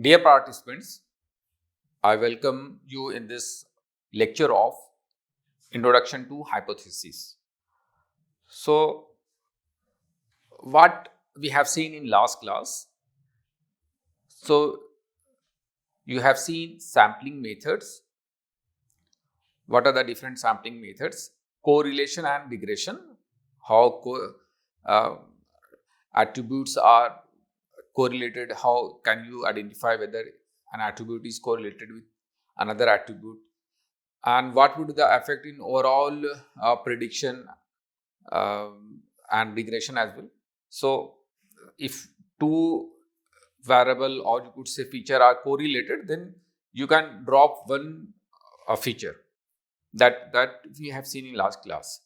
Dear participants, I welcome you in this lecture of Introduction to Hypotheses. So, what we have seen in last class, so you have seen sampling methods. What are the different sampling methods? Correlation and regression, how attributes are correlated, how can you identify whether an attribute is correlated with another attribute, and what would be the effect in overall prediction and regression as well. So, if two variable or you could say feature are correlated, then you can drop one feature that we have seen in last class.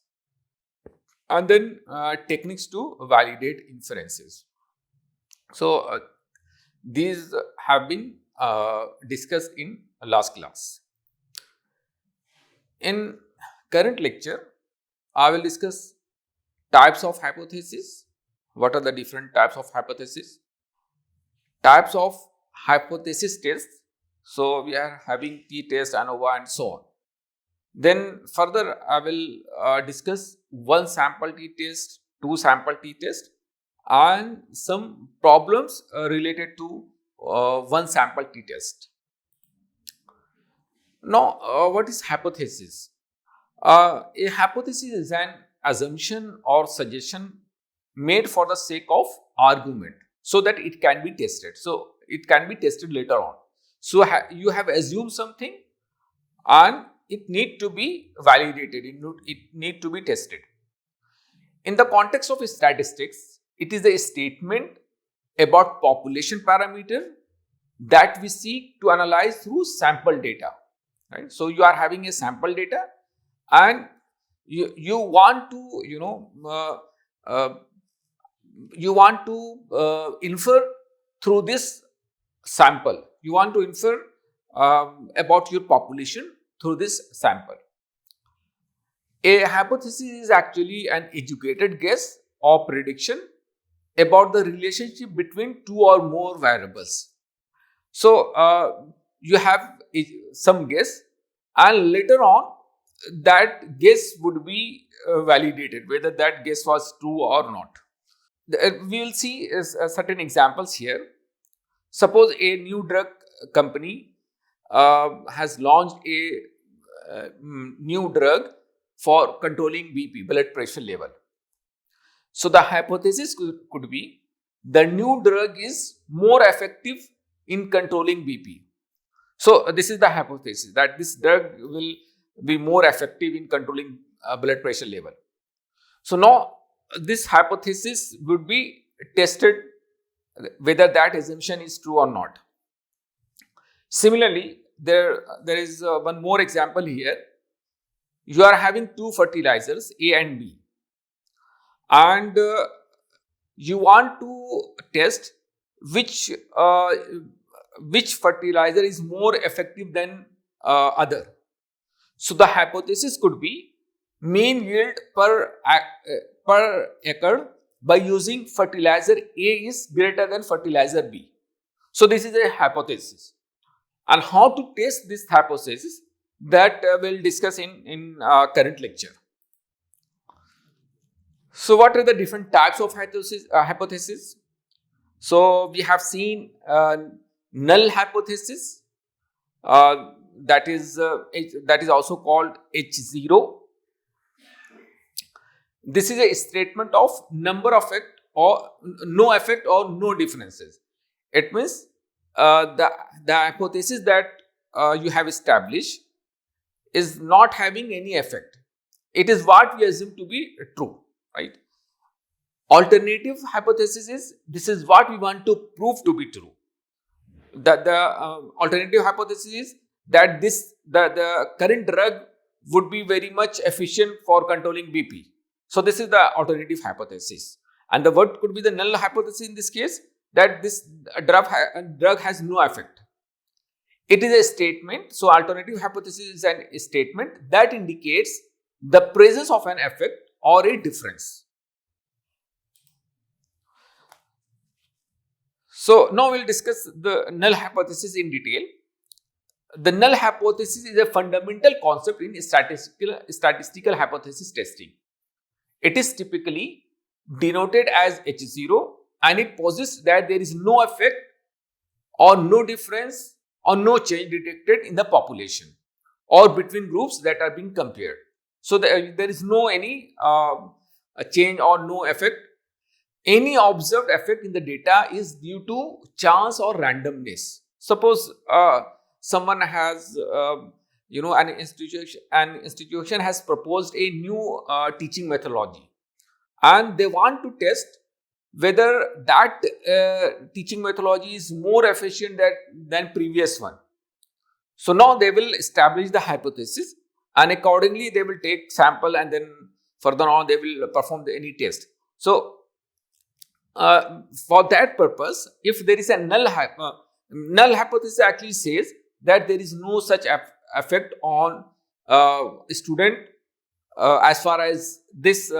And then techniques to validate inferences. So, these have been discussed in last class. In current lecture, I will discuss types of hypotheses. What are the different types of hypotheses? Types of hypothesis tests. So, we are having t-test, ANOVA and so on. Then further, I will discuss one sample t-test, two sample t-test, and some problems related to one sample t-test. Now, what is hypothesis? A hypothesis is an assumption or suggestion made for the sake of argument so that it can be tested. So, it can be tested later on. So, you have assumed something and it need to be validated, it need to be tested. In the context of statistics, it is a statement about population parameter that we seek to analyze through sample data. Right? So, you are having a sample data and you want to infer through this sample. You want to infer about your population through this sample. A hypothesis is actually an educated guess or prediction about the relationship between two or more variables. So, you have some guess and later on that guess would be validated, whether that guess was true or not. We will see certain examples here. Suppose a new drug company has launched a new drug for controlling BP, blood pressure level. So, the hypothesis could be the new drug is more effective in controlling BP. So, this is the hypothesis that this drug will be more effective in controlling blood pressure level. So, now this hypothesis would be tested whether that assumption is true or not. Similarly, there is one more example here. You are having two fertilizers A and B and you want to test which fertilizer is more effective than other. So, the hypothesis could be mean yield per acre by using fertilizer A is greater than fertilizer B. So, this is a hypothesis, and how to test this hypothesis that we'll discuss in current lecture. So, what are the different types of hypothesis? So, we have seen null hypothesis, that is also called H0. This is a statement of number effect or no effect or no differences. It means the hypothesis that you have established is not having any effect. It is what we assume to be true, right? Alternative hypothesis is this is what we want to prove to be true. That the alternative hypothesis is that the current drug would be very much efficient for controlling BP. So, this is the alternative hypothesis, and the what could be the null hypothesis in this case, that this drug has no effect. It is a statement. So, alternative hypothesis is a statement that indicates the presence of an effect or a difference. So now we'll discuss the null hypothesis in detail. The null hypothesis is a fundamental concept in statistical hypothesis testing. It is typically denoted as H0 and it posits that there is no effect or no difference or no change detected in the population or between groups that are being compared. So there is no any change or no effect. Any observed effect in the data is due to chance or randomness. Suppose someone has an institution has proposed a new teaching methodology and they want to test whether that teaching methodology is more efficient than previous one. So now they will establish the hypothesis and accordingly they will take sample and then further on they will perform any test. So for that purpose, if there is a null hypothesis actually says that there is no such effect on student as far as this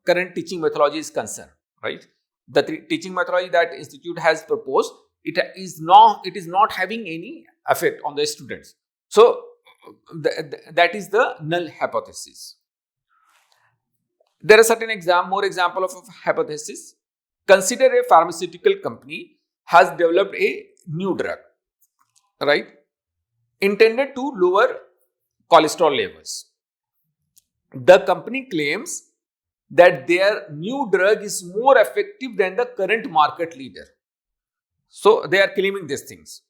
current teaching methodology is concerned, right? The teaching methodology that institute has proposed, it is not having any effect on the students. So that is the null hypothesis. There are certain more example of hypothesis. Consider a pharmaceutical company has developed a new drug, right, intended to lower cholesterol levels. The company claims that their new drug is more effective than the current market leader. So they are claiming these things.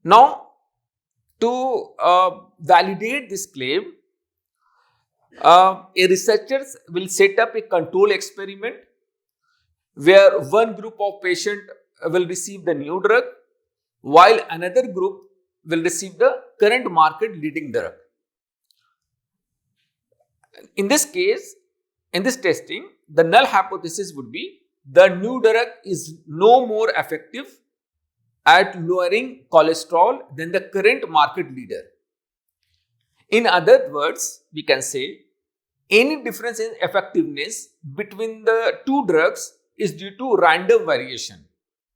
Now, to validate this claim, a researchers will set up a control experiment where one group of patients will receive the new drug while another group will receive the current market leading drug. In this case, in this testing, the null hypothesis would be the new drug is no more effective at lowering cholesterol than the current market leader. In other words, we can say any difference in effectiveness between the two drugs is due to random variation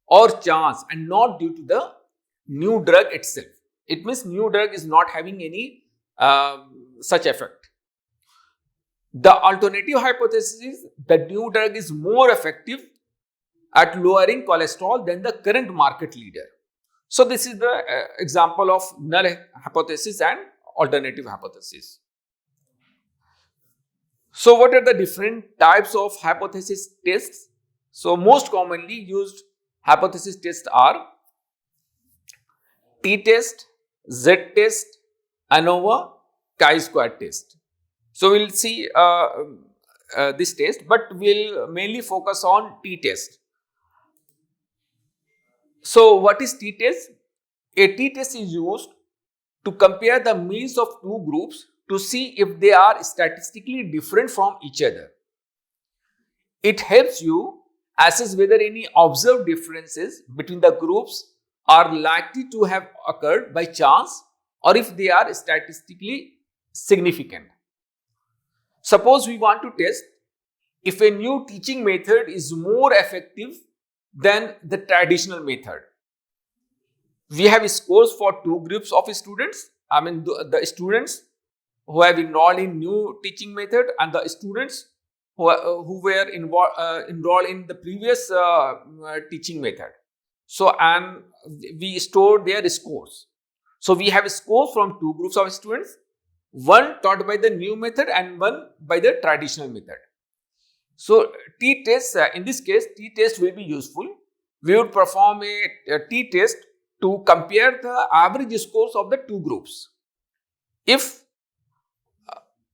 or chance and not due to the new drug itself. It means new drug is not having any such effect. The alternative hypothesis is the new drug is more effective at lowering cholesterol than the current market leader. So this is the example of null hypothesis and alternative hypothesis. So what are the different types of hypothesis tests? So most commonly used hypothesis tests are t-test, z-test, ANOVA, Chi-Square test. So we'll see this test, but we'll mainly focus on t-test. So what is t-test? A t-test is used to compare the means of two groups to see if they are statistically different from each other. It helps you assess whether any observed differences between the groups are likely to have occurred by chance or if they are statistically significant. Suppose we want to test if a new teaching method is more effective than the traditional method. We have scores for two groups of students. I mean the students who have enrolled in new teaching method and the students who were enrolled in the previous teaching method. So and we store their scores. So we have scores from two groups of students, one taught by the new method and one by the traditional method. So t-test, in this case t-test will be useful. We would perform a t-test to compare the average scores of the two groups. If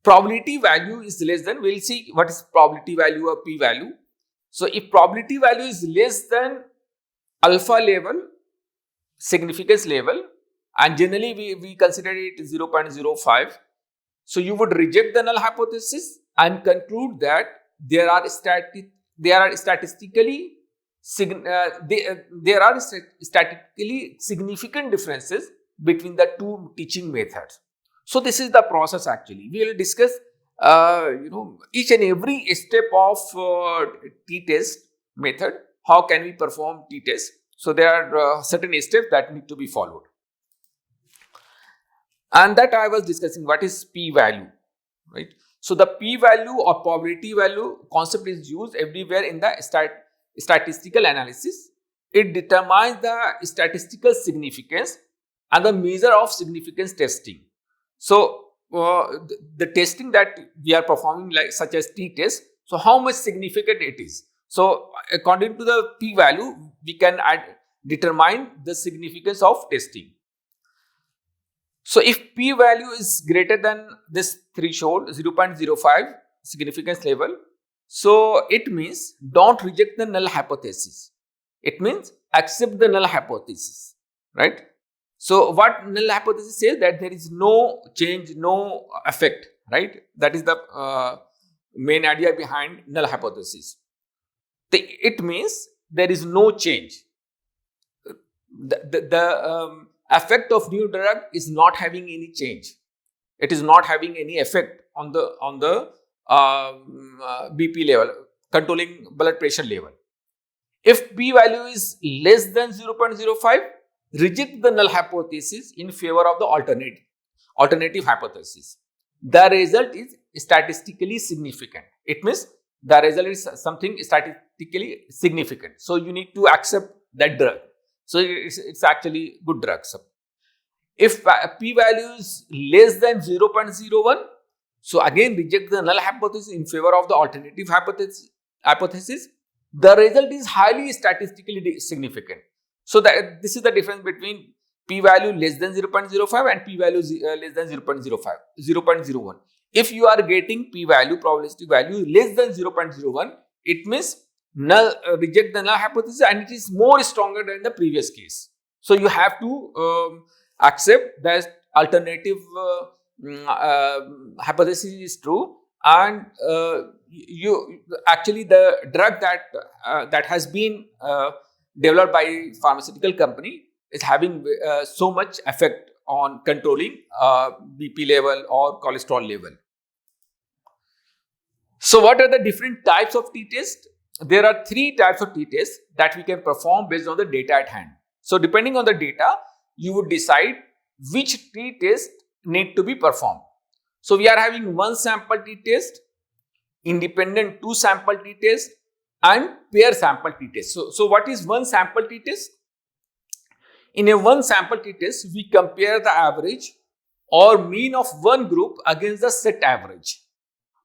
probability value is less than, we will see what is probability value or p-value. So if probability value is less than alpha level, significance level, and generally we consider it 0.05. So you would reject the null hypothesis and conclude that there are statistically significant differences between the two teaching methods. So this is the process actually. We will discuss each and every step of t-test method, how can we perform t-test? So there are certain steps that need to be followed. And that I was discussing what is p-value, right? So the p-value or probability value concept is used everywhere in the statistical analysis. It determines the statistical significance and the measure of significance testing. So the testing that we are performing, like such as t-test, so how much significant it is. So according to the p-value, we can determine the significance of testing. So if p-value is greater than this threshold 0.05 significance level, so it means don't reject the null hypothesis. It means accept the null hypothesis, right? So what null hypothesis says, that there is no change, no effect, right? That is the main idea behind null hypothesis. It means there is no change. The effect of new drug is not having any change. It is not having any effect on the BP level, controlling blood pressure level. If p-value is less than 0.05, reject the null hypothesis in favor of the alternative hypothesis. The result is statistically significant. It means the result is something statistically significant. So you need to accept that drug. So it's actually good drug. If p-value is less than 0.01, so again reject the null hypothesis in favor of the alternative hypothesis. The result is highly statistically significant. So that this is the difference between p-value less than 0.05 and p-value less than 0.01. If you are getting p-value, probabilistic value less than 0.01, it means reject the null hypothesis, and it is more stronger than the previous case. So you have to accept that alternative hypothesis is true, and you actually the drug that has been developed by pharmaceutical company is having so much effect on controlling BP level or cholesterol level. So what are the different types of t-test? There are 3 types of t-tests that we can perform based on the data at hand. So depending on the data, you would decide which t-test need to be performed. So we are having one sample t-test, independent 2 sample t-test, and pair sample t-test. So what is one sample t-test? In a one sample t-test, we compare the average or mean of one group against the set average,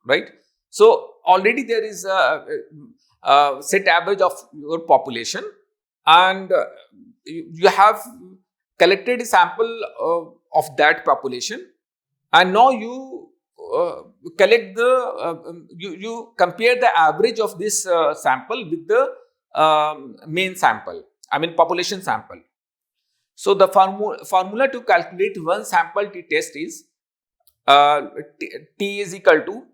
right? So already there is a set average of your population, and you have collected a sample of that population, and now you collect the you compare the average of this sample with the main sample, I mean population sample. So the formula to calculate one sample t-test is t is equal to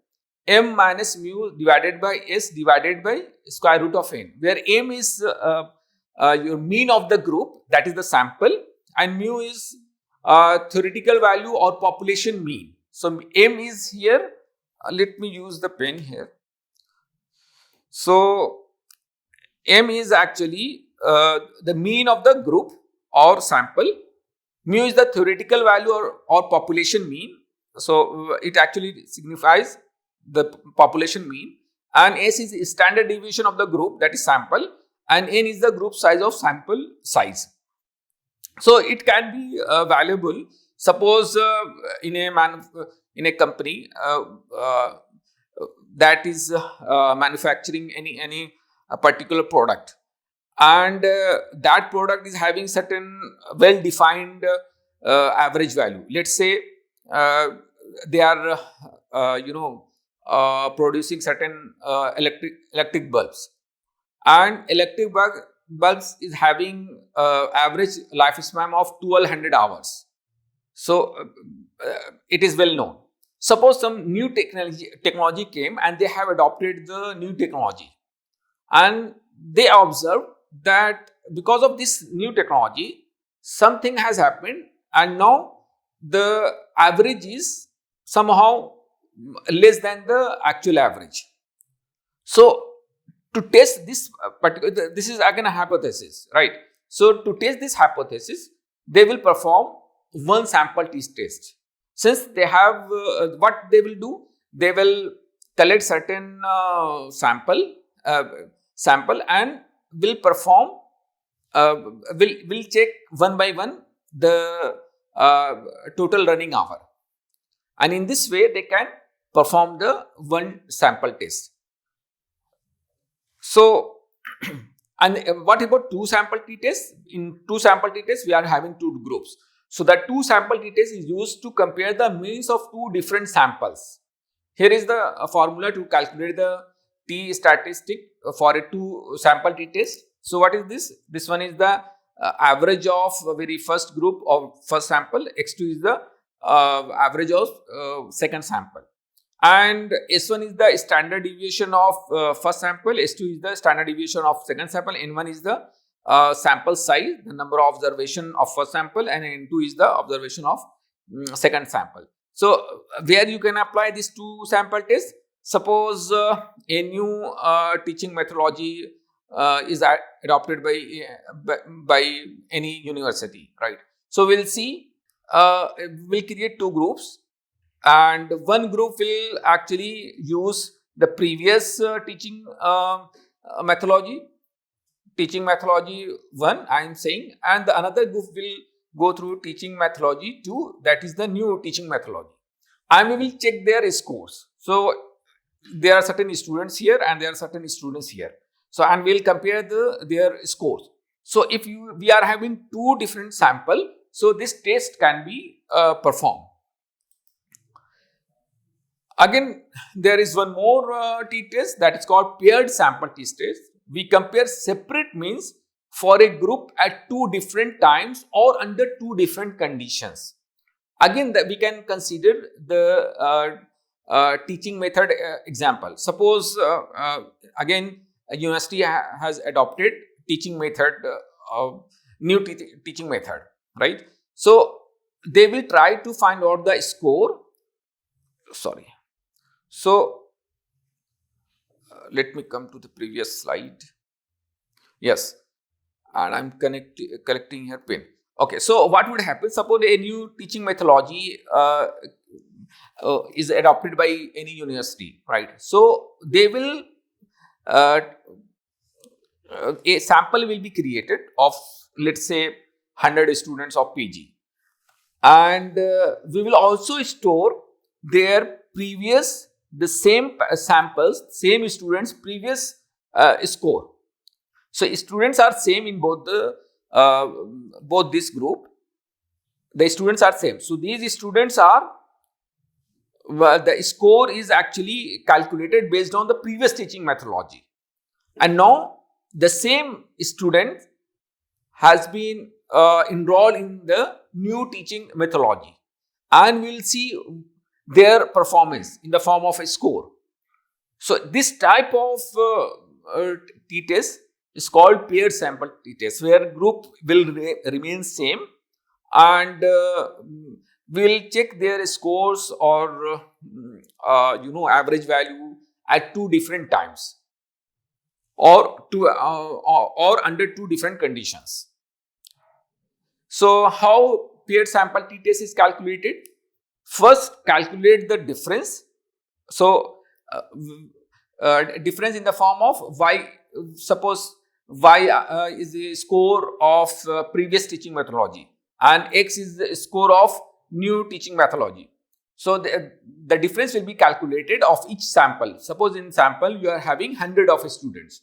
m minus mu divided by s divided by square root of n, where m is your mean of the group, that is the sample, and mu is theoretical value or population mean. So m is here, let me use the pen here. So m is actually the mean of the group or sample, mu is the theoretical value or population mean. So it actually signifies the population mean, and s is the standard deviation of the group, that is sample, and n is the group size of sample size. So it can be valuable. Suppose in a company that is manufacturing any particular product, and that product is having certain well defined average value. Let's say they are producing certain electric bulbs, and electric bulbs is having average lifespan of 1200 hours. So it is well known. Suppose some new technology came, and they have adopted the new technology, and they observed that because of this new technology, something has happened, and now the average is somehow less than the actual average. So to test this particular, this is again a hypothesis, right? So to test this hypothesis, they will perform one sample t-test. Since they have what they will do, they will collect certain sample and will perform will check one by one the total running hour, and in this way they can perform the one sample test. So and what about two sample t-tests? In two sample t-tests, we are having two groups. So that two sample t-test is used to compare the means of two different samples. Here is the formula to calculate the t statistic for a two sample t-test. So what is this? This one is the average of very first group of first sample. X2 is the average of second sample. And S1 is the standard deviation of first sample, S2 is the standard deviation of second sample, N1 is the sample size, the number of observation of first sample, and N2 is the observation of second sample. So where you can apply these two sample tests? Suppose a new teaching methodology is adopted by any university, right? So we'll see, we'll create two groups, and one group will actually use the previous teaching methodology 1, I am saying, and the another group will go through teaching methodology 2, that is the new teaching methodology, and we will check their scores. So there are certain students here and there are certain students here. So and we'll compare their scores. So if we are having two different sample, so this test can be performed. Again, there is one more t-test that is called paired sample t-test. We compare separate means for a group at two different times or under two different conditions. Again, we can consider the teaching method example. Suppose again a university has adopted teaching method, new teaching method, right? So they will try to find out the score. Sorry. So let me come to the previous slide. Yes, and I'm collecting here pin. Okay, so what would happen? Suppose a new teaching methodology is adopted by any university, right? So they will a sample will be created of, let's say, 100 students of PG, and we will also store their previous, the same samples, same students previous score. So students are same in both the both this group. The students are same. So these students are, the score is actually calculated based on the previous teaching methodology, and now the same student has been enrolled in the new teaching methodology, and we will see their performance in the form of a score. So this type of t-test is called paired sample t-test, where group will remain same, and we will check their scores or average value at two different times or under two different conditions. So how paired sample t-test is calculated? First, calculate the difference. So difference in the form of y. Suppose y is the score of previous teaching methodology and x is the score of new teaching methodology. So the difference will be calculated of each sample. Suppose in sample you are having 100 of students,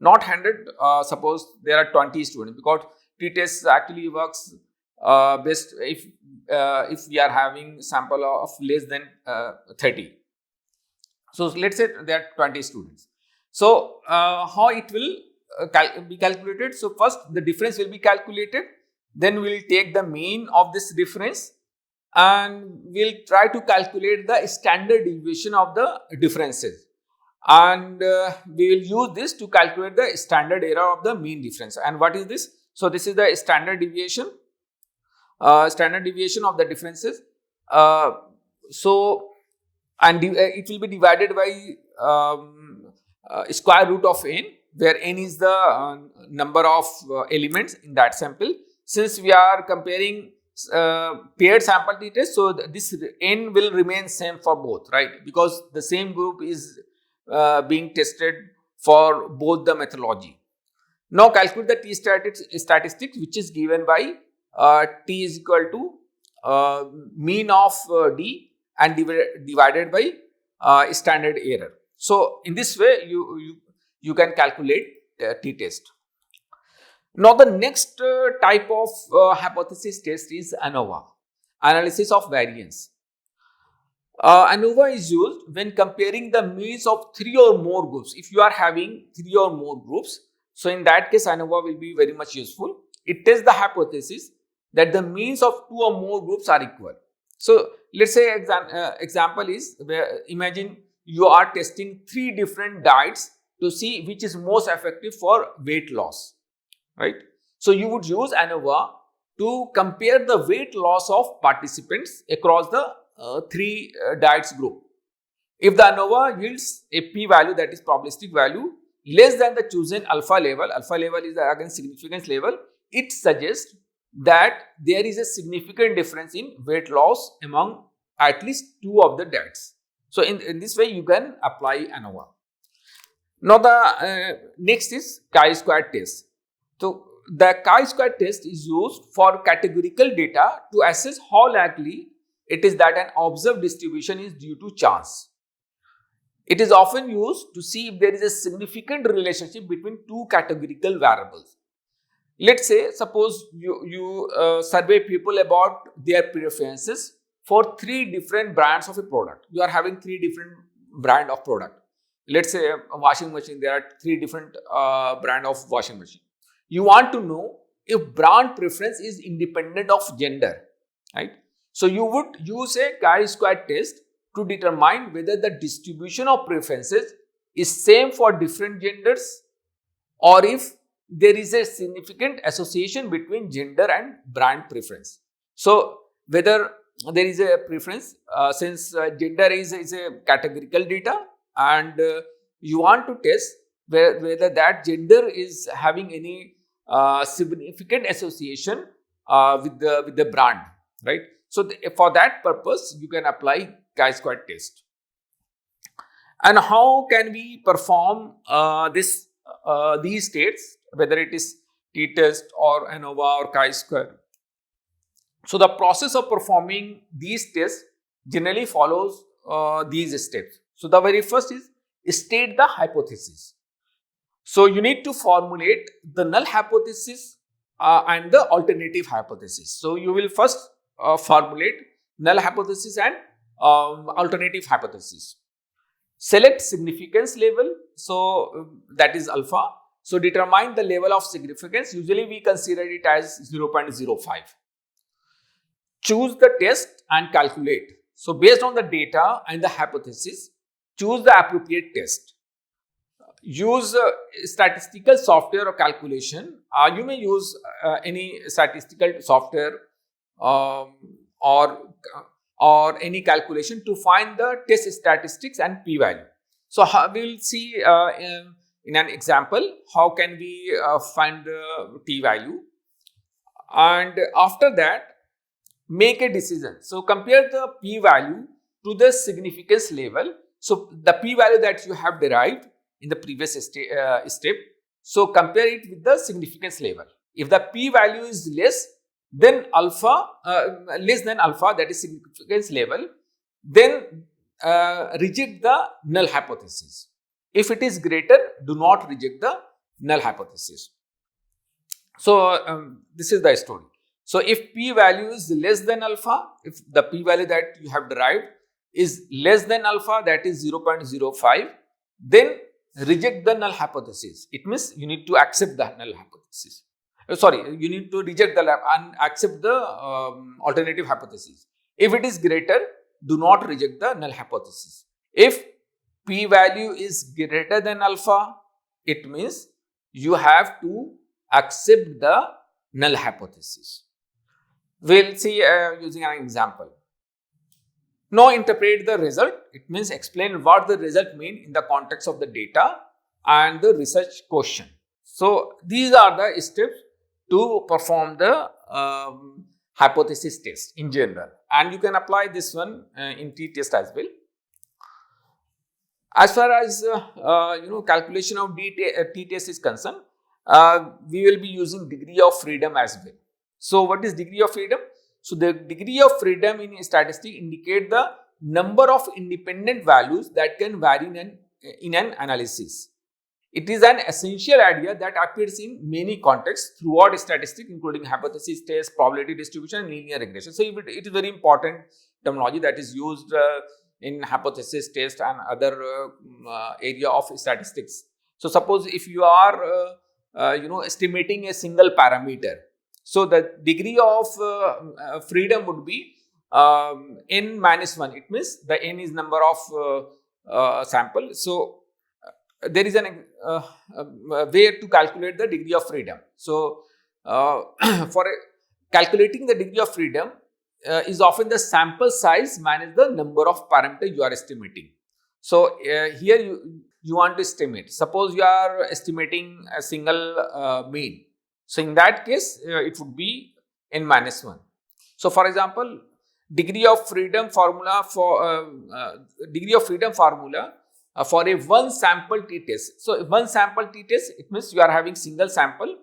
not 100. Suppose there are 20 students, because t-test actually works best if we are having sample of less than 30. So let's say there are 20 students. So how it will be calculated? So first the difference will be calculated, then we will take the mean of this difference and we'll try to calculate the standard deviation of the differences, and we will use this to calculate the standard error of the mean difference. And what is this? So this is the standard deviation of the differences. So and it will be divided by square root of n, where n is the number of elements in that sample. Since we are comparing paired sample t-test, so this n will remain same for both, right? Because the same group is being tested for both the methodology. Now calculate the t-statistics, which is given by t is equal to mean of d and divided by standard error. So in this way, you can calculate t-test. Now the next type of hypothesis test is ANOVA, analysis of variance. ANOVA is used when comparing the means of 3 or more groups. If you are having 3 or more groups, so in that case ANOVA will be very much useful. It tests the hypothesis that the means of 2 or more groups are equal. So let's say example is where imagine you are testing 3 different diets to see which is most effective for weight loss, right? So you would use ANOVA to compare the weight loss of participants across the 3 diets group. If the ANOVA yields a p-value, that is probabilistic value, less than the chosen alpha level is again significance level, it suggests that there is a significant difference in weight loss among at least 2 of the diets. So in this way you can apply ANOVA. Now the next is Chi-Square test. So the Chi-Square test is used for categorical data to assess how likely it is that an observed distribution is due to chance. It is often used to see if there is a significant relationship between 2 categorical variables. Let's say, suppose you survey people about their preferences for 3 different brands of a product. You are having 3 different brand of product. Let's say a washing machine, there are 3 different brand of washing machine. You want to know if brand preference is independent of gender, right? So you would use a Chi-Square test to determine whether the distribution of preferences is same for different genders or if there is a significant association between gender and brand preference. So whether there is a preference, since gender is a categorical data, and you want to test whether that gender is having any significant association with the brand, right? So for that purpose you can apply Chi-Square test. And how can we perform these tests, whether it is t-test or ANOVA or Chi-Square? So the process of performing these tests generally follows these steps. So the very first is state the hypothesis. So you need to formulate the null hypothesis and the alternative hypothesis. So you will first formulate null hypothesis and alternative hypothesis. Select significance level, so that is alpha. So determine the level of significance. Usually we consider it as 0.05. Choose the test and calculate. So based on the data and the hypothesis, choose the appropriate test. Use statistical software or calculation. You may use any statistical software or any calculation to find the test statistics and p-value. So we will see in an example how can we find the p-value, and after that make a decision. So compare the p-value to the significance level. So the p-value that you have derived in the previous step, so compare it with the significance level. If the p-value is less than alpha, that is significance level, then reject the null hypothesis. If it is greater, do not reject the null hypothesis. So this is the story. So if p-value is less than alpha, if the p-value that you have derived is less than alpha, that is 0.05, then reject the null hypothesis. It means you need to accept the null hypothesis. You need to reject the and accept the alternative hypothesis. If it is greater, do not reject the null hypothesis. If p-value is greater than alpha, it means you have to accept the null hypothesis. We'll see using an example. Now interpret the result. It means explain what the result means in the context of the data and the research question. So these are the steps to perform the hypothesis test in general, and you can apply this one in t-test as well. As far as calculation of t-test is concerned, we will be using degree of freedom as well. So what is degree of freedom? So the degree of freedom in statistics indicate the number of independent values that can vary in an analysis. It is an essential idea that appears in many contexts throughout statistics, including hypothesis test, probability distribution, and linear regression. So it is very important terminology that is used in hypothesis test and other area of statistics. So suppose if you are estimating a single parameter, so the degree of freedom would be n minus 1. It means the n is number of sample. So there is an way to calculate the degree of freedom. So for calculating the degree of freedom is often the sample size minus the number of parameters you are estimating. So here you want to estimate. Suppose you are estimating a single mean. So in that case, it would be n minus 1. So for example, degree of freedom formula for for a one sample t-test. So one sample t-test, it means you are having single sample.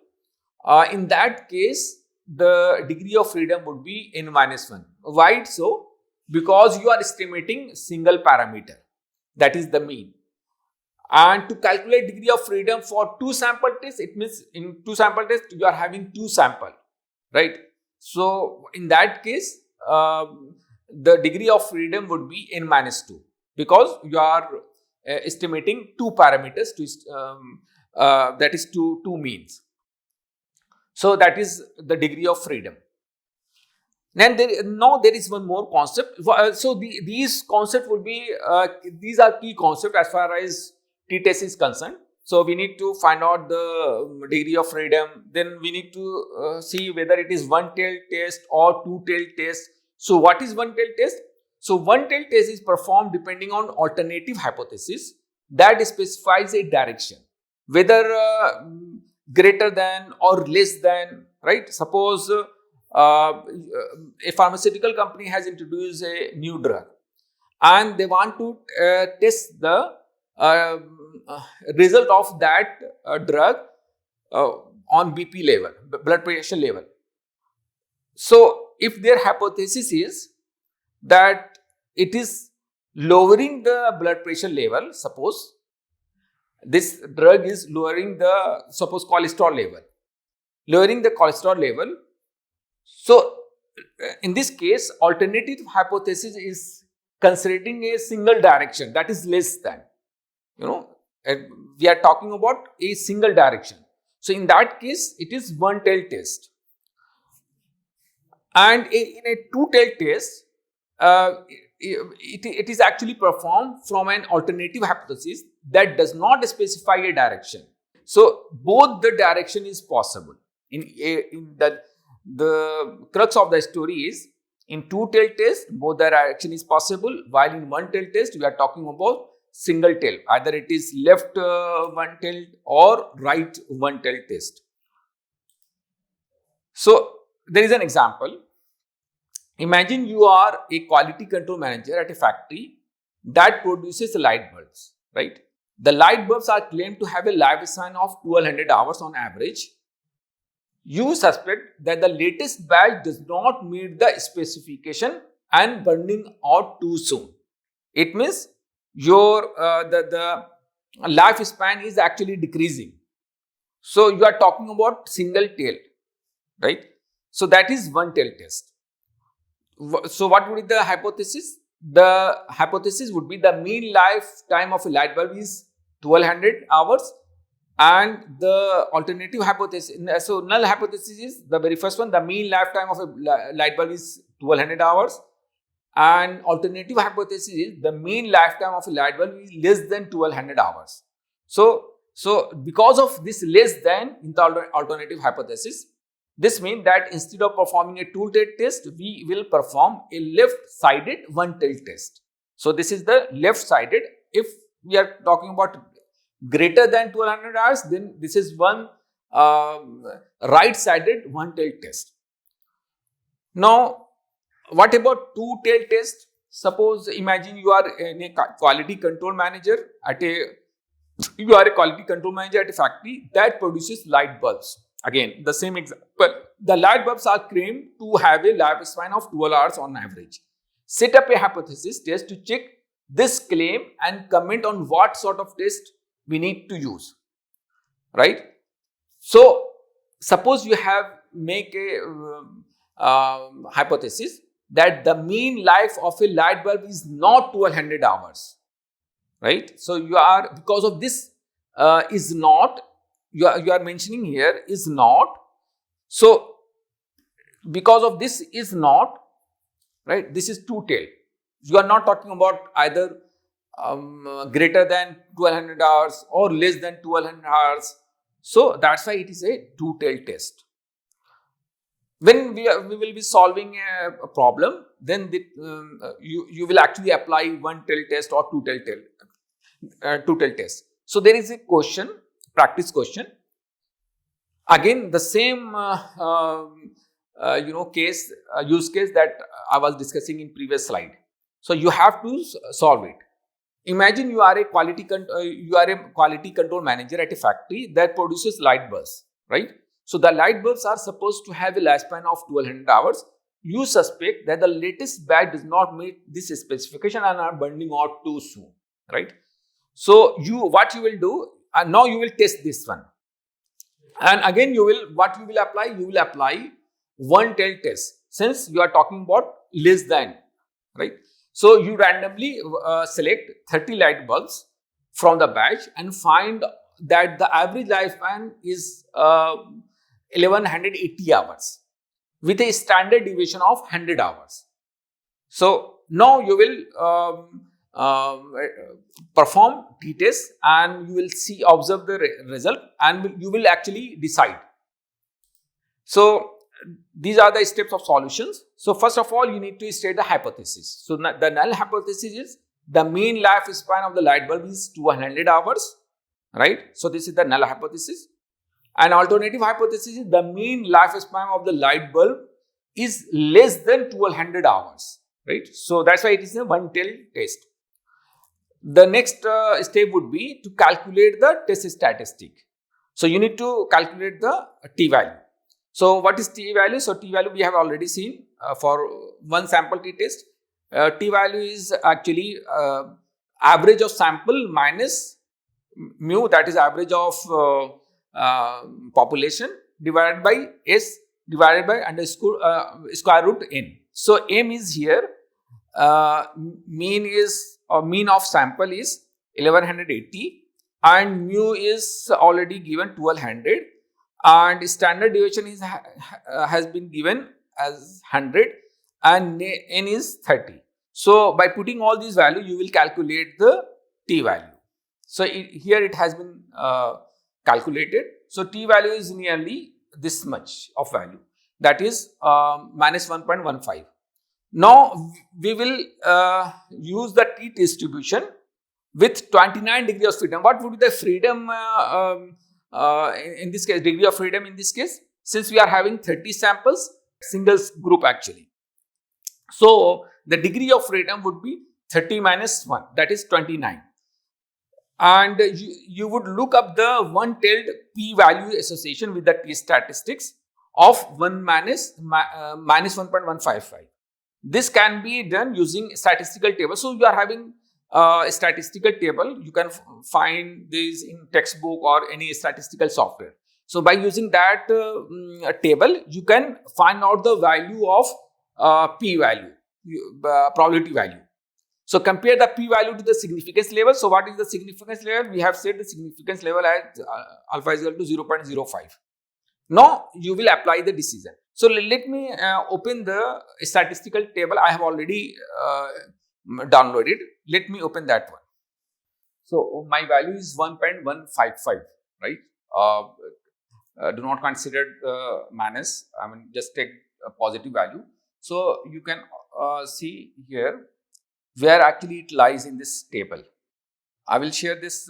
In that case, the degree of freedom would be n minus 1. Why so? Because you are estimating single parameter, that is the mean. And to calculate degree of freedom for two sample tests, it means in two sample tests you are having two sample, right? So in that case, the degree of freedom would be n minus 2, because you are estimating two parameters to that is two means. So that is the degree of freedom. Then there is one more concept. So these concepts would be these are key concepts as far as t-test is concerned. So we need to find out the degree of freedom. Then we need to see whether it is one-tailed test or two-tailed test. So what is one-tailed test? So one-tailed test is performed depending on alternative hypothesis that specifies a direction, whether greater than or less than, right? Suppose a pharmaceutical company has introduced a new drug and they want to test the result of that drug on BP level, blood pressure level. So if their hypothesis is that it is lowering the blood pressure level, suppose this drug is lowering the cholesterol level, So in this case, alternative hypothesis is considering a single direction, that is less than, we are talking about a single direction. So in that case, it is one-tailed test. And in a two-tailed test, it is actually performed from an alternative hypothesis that does not specify a direction. So both the direction is possible. In the crux of the story is, in two-tailed test, both the direction is possible, while in one-tailed test, we are talking about single tail. Either it is left one-tailed or right one-tailed test. So there is an example. Imagine you are a quality control manager at a factory that produces light bulbs, right? The light bulbs are claimed to have a lifespan of 1200 hours on average. You suspect that the latest batch does not meet the specification and burning out too soon. It means your the lifespan is actually decreasing. So you are talking about single tail, right? So that is one tail test. So what would be the hypothesis? The hypothesis would be the mean lifetime of a light bulb is 1200 hours, and the alternative hypothesis, so null hypothesis is the very first one, the mean lifetime of a light bulb is 1200 hours, and alternative hypothesis is the mean lifetime of a light bulb is less than 1200 hours. So because of this less than in the alternative hypothesis, this means that instead of performing a two-tailed test, we will perform a left-sided one-tailed test. So this is the left-sided. If we are talking about greater than 1200 hours, then this is one right-sided one-tailed test. Now, what about two-tailed test? Suppose, imagine you are in a quality control manager at a factory that produces light bulbs. Again, the same example. The light bulbs are claimed to have a lifespan of 12 hours on average. Set up a hypothesis test to check this claim and comment on what sort of test we need to use, right? So, suppose you have make a hypothesis that the mean life of a light bulb is not 1200 hours, right? So, you are, because of this is not, you are mentioning here is not. So, because of this is not, right, this is two-tailed. You are not talking about either greater than 1200 hours or less than 1200 hours. So, that's why it is a two-tailed test. When we will be solving a problem, then you will actually apply one-tailed test or two-tailed test. So, there is a question, practice question. Again, the same use case that I was discussing in previous slide. So, you have to solve it. Imagine you are a quality control manager at a factory that produces light bulbs, right? So, the light bulbs are supposed to have a lifespan of 1200 hours. You suspect that the latest batch does not meet this specification and are burning out too soon, right? So, what you will do, and now you will test this one. And again, you will apply one-tailed test, since you are talking about less than, right? So, you randomly select 30 light bulbs from the batch and find that the average lifespan is 1180 hours with a standard deviation of 100 hours. So, now you will perform t-test and you will observe the result, and you will actually decide. So, these are the steps of solutions. So, first of all, you need to state the hypothesis. So, the null hypothesis is the mean lifespan of the light bulb is 200 hours, right? So, this is the null hypothesis. An alternative hypothesis is the mean lifespan of the light bulb is less than 1200 hours, right? So, that's why it is a one-tailed test. The next step would be to calculate the test statistic. So, you need to calculate the t-value. So, what is t-value? So, t-value we have already seen for one sample t-test. T-value is actually average of sample minus mu, that is average of population, divided by s divided by underscore square root n. So, m is here, mean of sample is 1180 and mu is already given 1200. And standard deviation is has been given as 100 and n is 30. So, by putting all these values, you will calculate the t-value. So, here it has been calculated. So, t-value is nearly this much of value, that is minus 1.15. Now, we will use the t-distribution with 29 degrees of freedom. What would be the freedom in this case, degree of freedom in this case, since we are having 30 samples, singles group actually. So, the degree of freedom would be 30 minus 1, that is 29. And you would look up the one-tailed p-value association with the t-statistics of 1 minus 1.155. This can be done using statistical table. So, you are having a statistical table. You can find this in textbook or any statistical software. So, by using that table, you can find out the value of p-value, probability value. So, compare the p-value to the significance level. So, what is the significance level? We have set the significance level as alpha is equal to 0.05. Now, you will apply the decision. So, let me open the statistical table I have already downloaded. Let me open that one. So, my value is 1.155, right? Do not consider the minus, just take a positive value. So, you can see here where actually it lies in this table. I will share this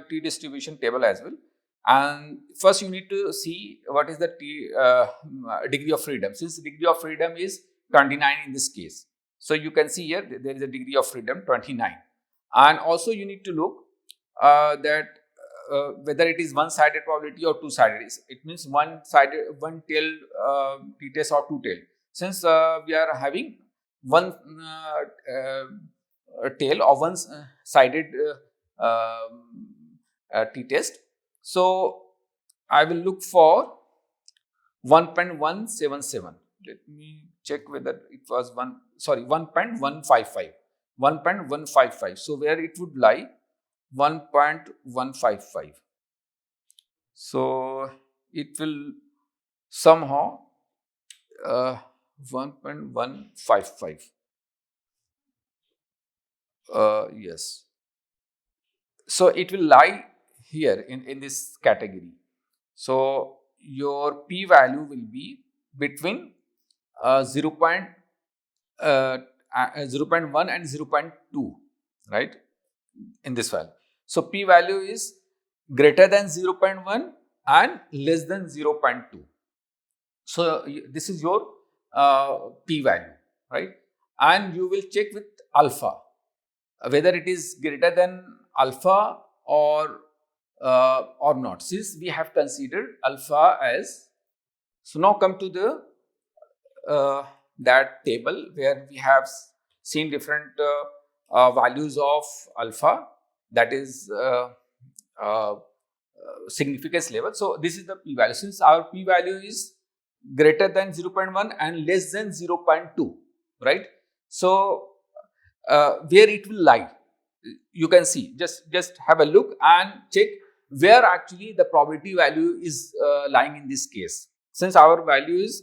t distribution table as well. And first you need to see what is the degree of freedom. Since degree of freedom is 29 in this case. So you can see here there is a degree of freedom 29. And also you need to look that whether it is one-sided probability or two-sided. It means one-sided, one-tail t-test or two-tail. Since we are having one tail or one-sided t-test. So I will look for 1.177. Let me check whether it was 1.155. 1.155. So where it would lie? 1.155. So it will somehow 1.155. Yes. So it will lie here in this category. So your p-value will be between 0.1 and 0.2, right, in this value. So p-value is greater than 0.1 and less than 0.2. So this is your p-value, right? And you will check with alpha whether it is greater than alpha or not. Since we have considered alpha as, so now come to the that table where we have seen different values of alpha, that is significance level. So this is the p-value. Since our p-value is greater than 0.1 and less than 0.2, right? So where it will lie, you can see, just have a look and check where actually the probability value is lying in this case. Since our value is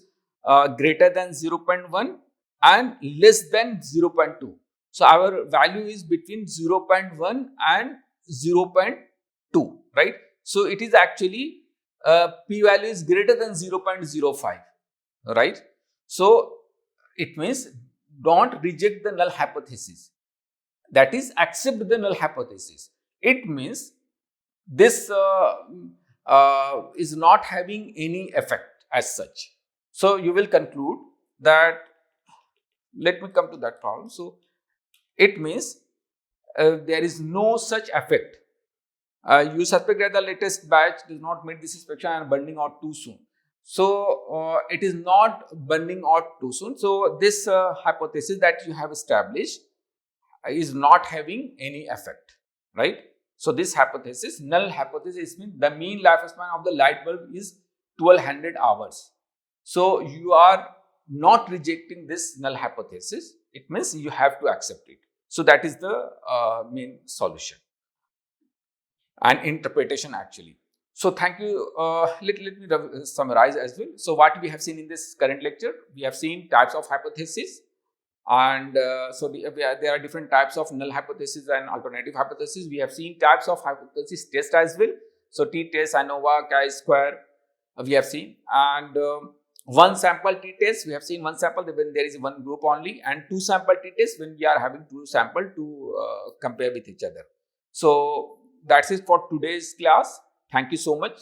greater than 0.1 and less than 0.2. So our value is between 0.1 and 0.2, right? So it is actually p-value is greater than 0.05, right? So it means don't reject the null hypothesis. That is, accept the null hypothesis. It means this is not having any effect as such. So you will conclude that, let me come to that problem. So it means there is no such effect. You suspect that the latest batch does not meet this inspection and burning out too soon. So it is not burning out too soon. So this hypothesis that you have established is not having any effect, right? So this hypothesis, null hypothesis, means the mean lifespan of the light bulb is 1200 hours. So you are not rejecting this null hypothesis. It means you have to accept it. So that is the main solution and interpretation actually. So thank you. Let me summarize as well. So what we have seen in this current lecture, we have seen types of hypothesis, and there are different types of null hypothesis and alternative hypothesis. We have seen types of hypothesis test as well. So t-test, ANOVA, Chi-Square we have seen, and one sample t-test, we have seen one sample when there is one group only, and two sample t-test when we are having two sample to compare with each other. So that's it for today's class. Thank you so much.